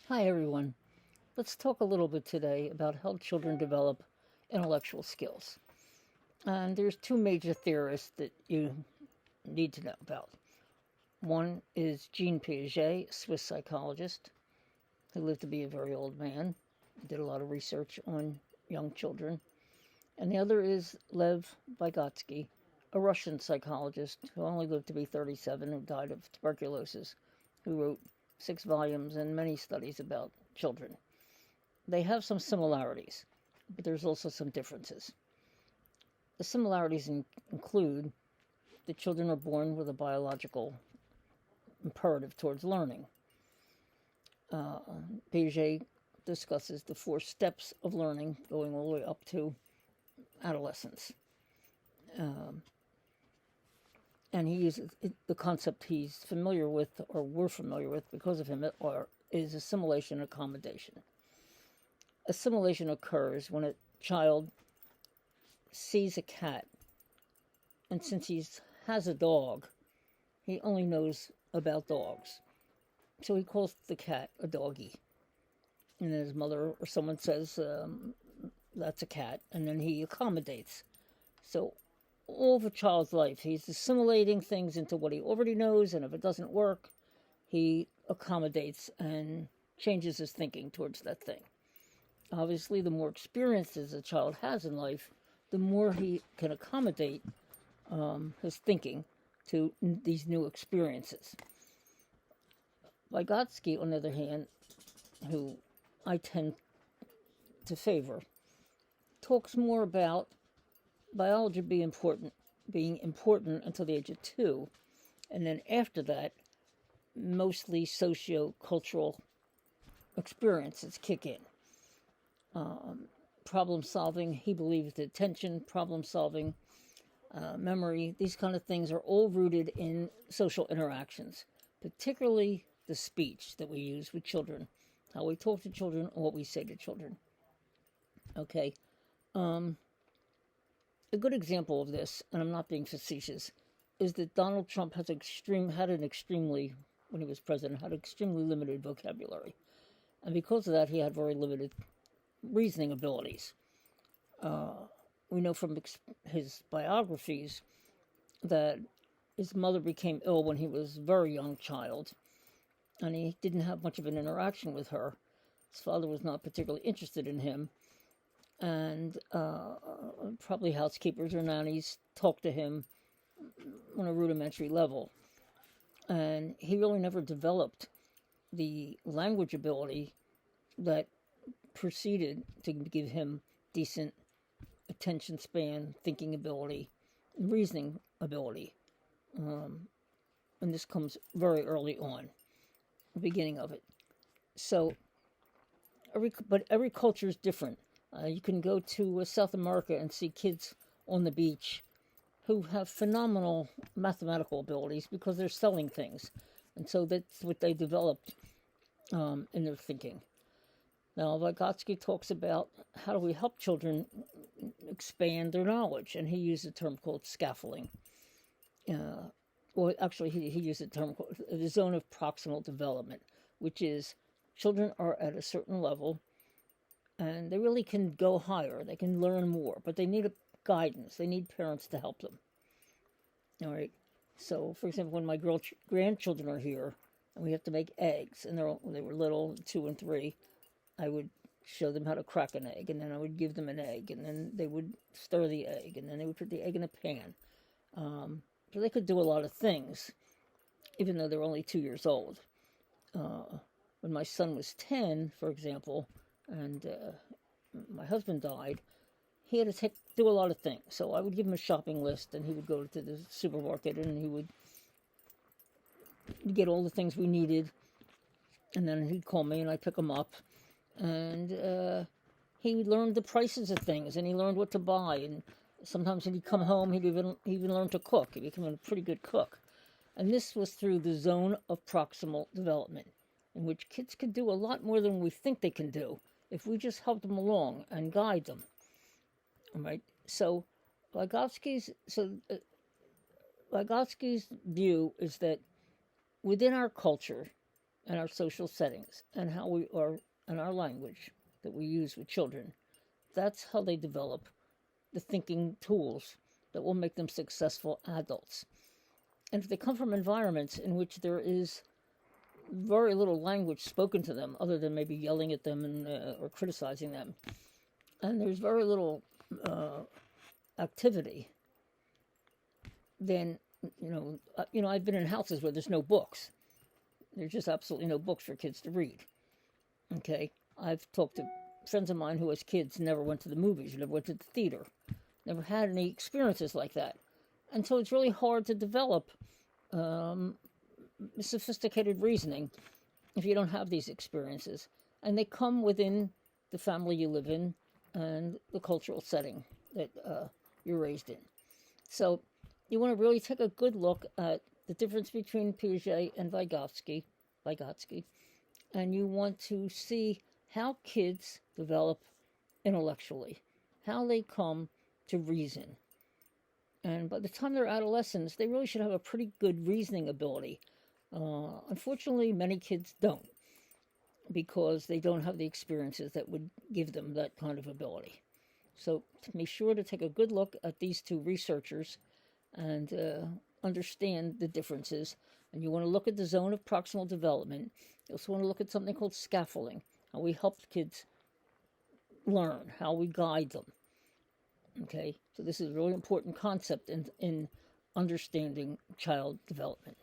Hi, everyone. Let's talk a little bit today about how children develop intellectual skills. And there's two major theorists that you need to know about. One is Jean Piaget, a Swiss psychologist who lived to be a very old man, did a lot of research on young children. And the other is Lev Vygodsky, a Russian psychologist who only lived to be 37, who died of tuberculosis, who wrote 6 volumes and many studies about children. They have some similarities, but there's also some differences. The similarities include that children are born with a biological imperative towards learning. Piaget discusses the 4 steps of learning going all the way up to adolescence. And he uses the concept he's familiar with, or we're familiar with because of him, is assimilation and accommodation. Assimilation occurs when a child sees a cat, and since he has a dog, he only knows about dogs. So he calls the cat a doggy. And then his mother or someone says, that's a cat, and then he accommodates. So all of a child's life, he's assimilating things into what he already knows, and if it doesn't work, he accommodates and changes his thinking towards that thing. Obviously, the more experiences a child has in life, the more he can accommodate his thinking to these new experiences. Vygotsky, on the other hand, who I tend to favor, talks more about biology being important until the age of 2, and then after that, mostly socio-cultural experiences kick in. Problem solving, he believes that attention, problem solving, memory, these kind of things are all rooted in social interactions, particularly the speech that we use with children, how we talk to children, or what we say to children. Okay. A good example of this, and I'm not being facetious, is that Donald Trump when he was president, had extremely limited vocabulary. And because of that, he had very limited reasoning abilities. We know from his biographies that his mother became ill when he was a very young child, and he didn't have much of an interaction with her. His father was not particularly interested in him, and probably housekeepers or nannies talked to him on a rudimentary level. And he really never developed the language ability that proceeded to give him decent attention span, thinking ability, reasoning ability. And this comes very early on, the beginning of it. So, every culture is different. You can go to South America and see kids on the beach who have phenomenal mathematical abilities because they're selling things. And so that's what they developed in their thinking. Now, Vygotsky talks about how do we help children expand their knowledge, and he used a term called scaffolding. Or actually, he used a term called the zone of proximal development, which is children are at a certain level, and they really can go higher. They can learn more, but they need guidance. They need parents to help them. All right. So, for example, when my grandchildren are here, and we have to make eggs, and when they were little, 2 and 3, I would show them how to crack an egg, and then I would give them an egg, and then they would stir the egg, and then they would put the egg in a pan. So they could do a lot of things, even though they're only 2 years old. When my son was 10, for example, and my husband died, he had to do a lot of things. So I would give him a shopping list, and he would go to the supermarket, and he would get all the things we needed, and then he'd call me, and I'd pick him up, and he learned the prices of things, and he learned what to buy, and sometimes when he'd come home, he'd even learn to cook. He became a pretty good cook. And this was through the zone of proximal development, in which kids can do a lot more than we think they can do if we just help them along and guide them. All right? So Vygotsky's view is that within our culture, and our social settings and how we are and our language that we use with children. That's how they develop the thinking tools that will make them successful adults. And if they come from environments in which there is very little language spoken to them, other than maybe yelling at them and or criticizing them, and there's very little activity, then I've been in houses where there's no books. There's just absolutely no books for kids to read. Okay, I've talked to friends of mine who, as kids, never went to the movies, never went to the theater, never had any experiences like that, and so it's really hard to develop sophisticated reasoning if you don't have these experiences, and they come within the family you live in and the cultural setting that you're raised in. So you want to really take a good look at the difference between Piaget and Vygodsky, and you want to see how kids develop intellectually, how they come to reason. And by the time they're adolescents, they really should have a pretty good reasoning ability. Unfortunately, many kids don't, because they don't have the experiences that would give them that kind of ability. So be sure to take a good look at these two researchers and understand the differences. And you want to look at the zone of proximal development. You also want to look at something called scaffolding, how we help kids learn, how we guide them. Okay, so this is a really important concept in understanding child development.